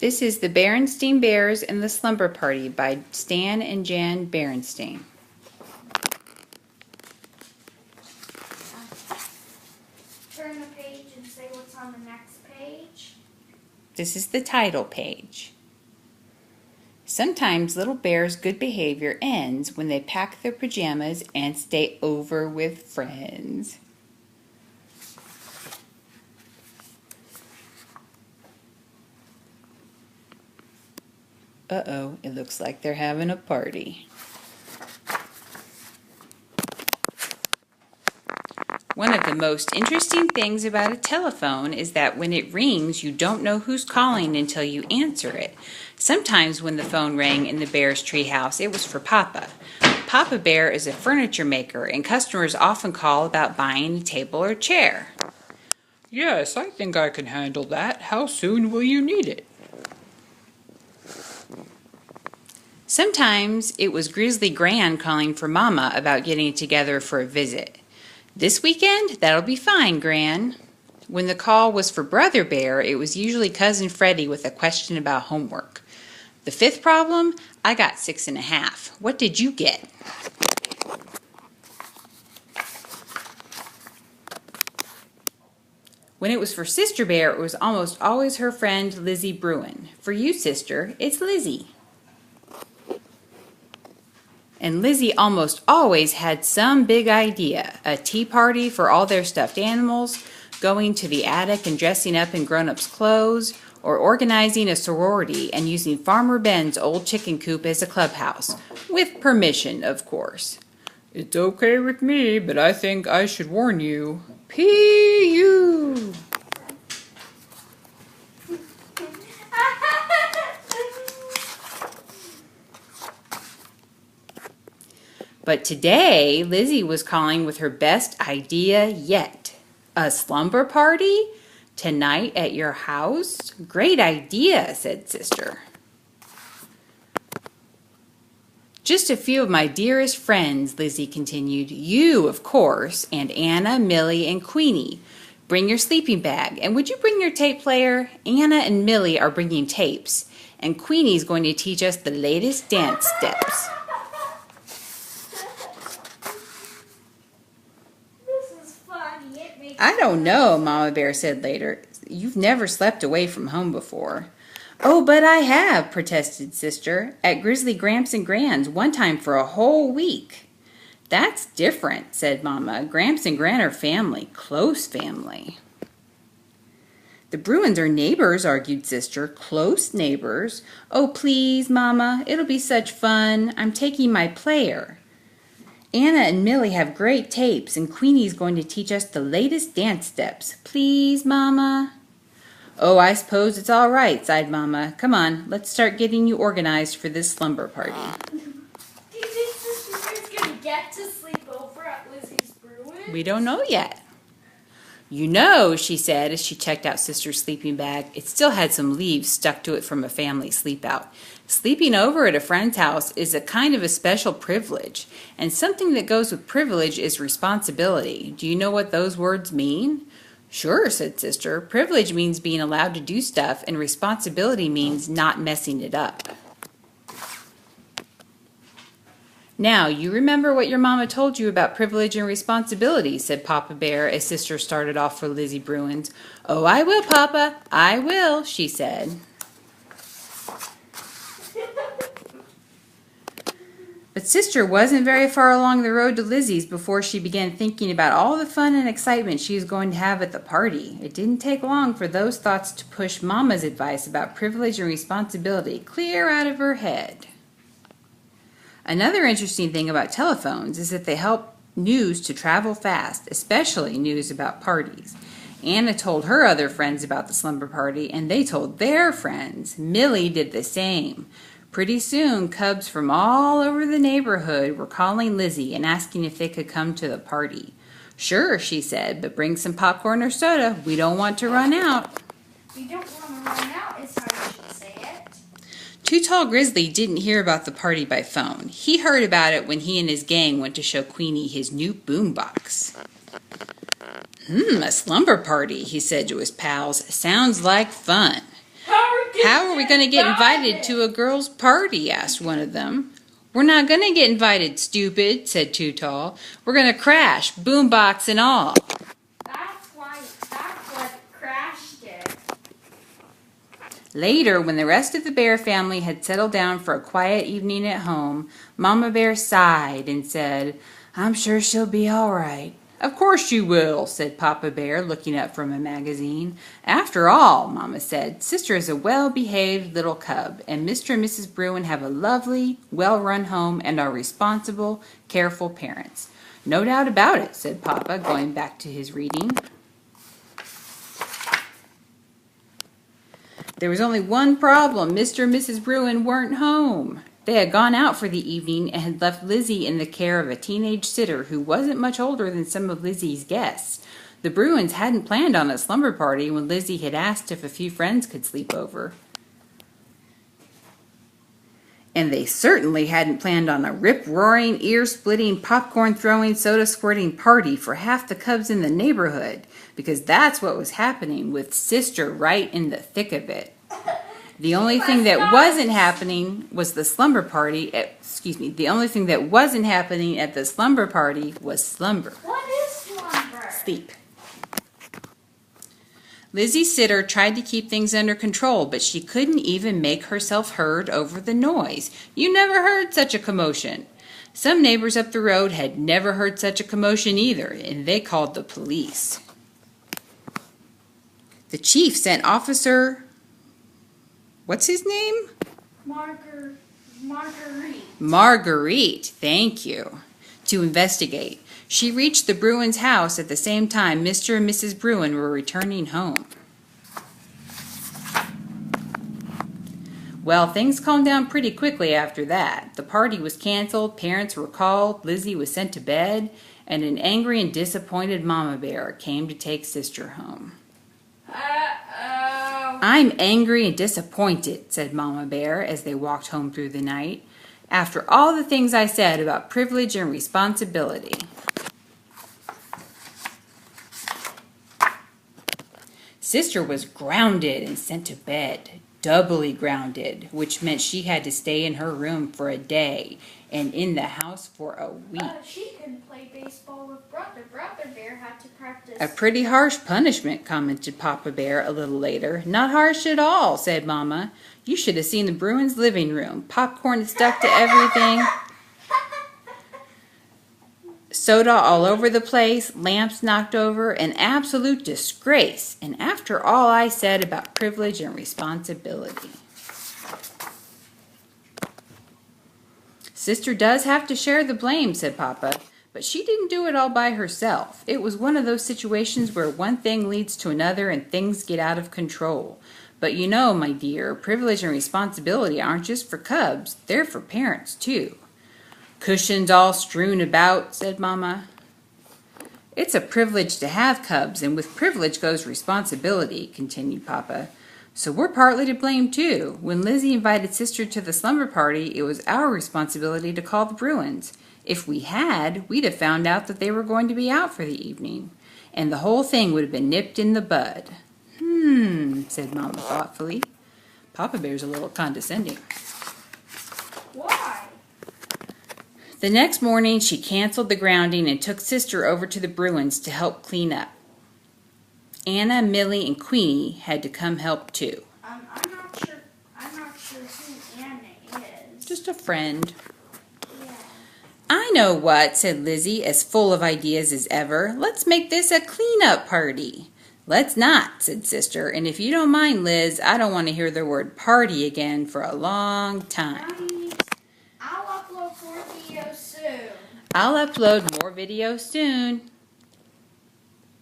This is the Berenstain Bears and the Slumber Party by Stan and Jan Berenstain. Turn the page and say what's on the next page. This is the title page. Sometimes little bears' good behavior ends when they pack their pajamas and stay over with friends. Uh-oh, it looks like they're having a party. One of the most interesting things about a telephone is that when it rings, you don't know who's calling until you answer it. Sometimes when the phone rang in the bear's treehouse, it was for Papa. Papa Bear is a furniture maker, and customers often call about buying a table or chair. Yes, I think I can handle that. How soon will you need it? Sometimes it was Grizzly Gran calling for Mama about getting together for a visit. This weekend? That'll be fine, Gran. When the call was for Brother Bear, it was usually Cousin Freddie with a question about homework. The fifth problem? I got 6.5. What did you get? When it was for Sister Bear, it was almost always her friend Lizzie Bruin. For you, sister, it's Lizzie. And Lizzie almost always had some big idea, a tea party for all their stuffed animals, going to the attic and dressing up in grown-ups' clothes, or organizing a sorority and using Farmer Ben's old chicken coop as a clubhouse, with permission, of course. It's okay with me, but I think I should warn you. P.U. But today, Lizzie was calling with her best idea yet. A slumber party? Tonight at your house? Great idea, said Sister. Just a few of my dearest friends, Lizzie continued. You, of course, and Anna, Millie, and Queenie. Bring your sleeping bag. And would you bring your tape player? Anna and Millie are bringing tapes. And Queenie's going to teach us the latest dance steps. I don't know, Mama Bear said later. You've never slept away from home before. Oh, but I have, protested Sister, at Grizzly Gramps and Gran's one time for a whole week. That's different, said Mama. Gramps and Gran are family, close family. The Bruins are neighbors, argued Sister, close neighbors. Oh, please, Mama, it'll be such fun. I'm taking my player. Anna and Millie have great tapes, and Queenie's going to teach us the latest dance steps. Please, Mama? Oh, I suppose it's all right, sighed Mama. Come on, let's start getting you organized for this slumber party. Do you think Sister's going to get to sleep over at Lizzie's Bruin? We don't know yet. You know, she said as she checked out Sister's sleeping bag, it still had some leaves stuck to it from a family sleepout. Sleeping over at a friend's house is a kind of a special privilege, and something that goes with privilege is responsibility. Do you know what those words mean? Sure, said Sister. Privilege means being allowed to do stuff, and responsibility means not messing it up. Now, you remember what your mama told you about privilege and responsibility, said Papa Bear as Sister started off for Lizzie Bruin's. Oh, I will, Papa. I will, she said. But Sister wasn't very far along the road to Lizzie's before she began thinking about all the fun and excitement she was going to have at the party. It didn't take long for those thoughts to push Mama's advice about privilege and responsibility clear out of her head. Another interesting thing about telephones is that they help news to travel fast, especially news about parties. Anna told her other friends about the slumber party, and they told their friends. Millie did the same. Pretty soon, cubs from all over the neighborhood were calling Lizzie and asking if they could come to the party. Sure, she said, but bring some popcorn or soda. We don't want to run out. We don't want to run out is how you should say it. Too Tall Grizzly didn't hear about the party by phone. He heard about it when he and his gang went to show Queenie his new boombox. A slumber party, he said to his pals. Sounds like fun. How are we How are we going to get invited to a girls' party? Asked one of them. We're not going to get invited, stupid, said Too Tall. We're going to crash, boombox and all. That's what crashed it. Later, when the rest of the bear family had settled down for a quiet evening at home, Mama Bear sighed and said, I'm sure she'll be all right. Of course you will, said Papa Bear, looking up from a magazine. After all, Mama said, Sister is a well-behaved little cub, and Mr. and Mrs. Bruin have a lovely, well-run home and are responsible, careful parents. No doubt about it, said Papa, going back to his reading. There was only one problem. Mr. and Mrs. Bruin weren't home. They had gone out for the evening and had left Lizzie in the care of a teenage sitter who wasn't much older than some of Lizzie's guests. The Bruins hadn't planned on a slumber party when Lizzie had asked if a few friends could sleep over. And they certainly hadn't planned on a rip-roaring, ear-splitting, popcorn-throwing, soda-squirting party for half the cubs in the neighborhood, because that's what was happening with Sister right in the thick of it. The only thing that wasn't happening was the slumber party. The only thing that wasn't happening at the slumber party was slumber. What is slumber? Sleep. Lizzie's sitter tried to keep things under control, but she couldn't even make herself heard over the noise. You never heard such a commotion. Some neighbors up the road had never heard such a commotion either, and they called the police. The chief sent Officer... What's his name? Marguerite. Marguerite, thank you. To investigate. She reached the Bruins' house at the same time Mr. and Mrs. Bruin were returning home. Well, things calmed down pretty quickly after that. The party was canceled, parents were called, Lizzie was sent to bed, and an angry and disappointed Mama Bear came to take Sister home. I'm angry and disappointed, said Mama Bear as they walked home through the night. After all the things I said about privilege and responsibility. Sister was grounded and sent to bed, doubly grounded, which meant she had to stay in her room for a day and in the house for a week. She couldn't play baseball with Brother. Brother Bear had to practice. A pretty harsh punishment, commented Papa Bear a little later. Not harsh at all, said Mama. You should have seen the Bruins' living room. Popcorn stuck to everything. Soda all over the place, lamps knocked over, an absolute disgrace. And after all I said about privilege and responsibility. Sister does have to share the blame, said Papa, but she didn't do it all by herself. It was one of those situations where one thing leads to another and things get out of control. But you know, my dear, privilege and responsibility aren't just for cubs, they're for parents too. Cushions all strewn about, said Mama. It's a privilege to have cubs, and with privilege goes responsibility, continued Papa. So we're partly to blame too. When Lizzie invited Sister to the slumber party, it was our responsibility to call the Bruins. If we had, we'd have found out that they were going to be out for the evening, and the whole thing would have been nipped in the bud. Said Mama thoughtfully. Papa Bear's a little condescending. Why? The next morning, she canceled the grounding and took Sister over to the Bruins to help clean up. Anna, Millie, and Queenie had to come help too. I'm not sure who Anna is. Just a friend. Yeah. I know what, said Lizzie, as full of ideas as ever. Let's make this a clean-up party. Let's not, said Sister, and if you don't mind, Liz, I don't want to hear the word party again for a long time. I'll upload more videos soon. I'll upload more videos soon.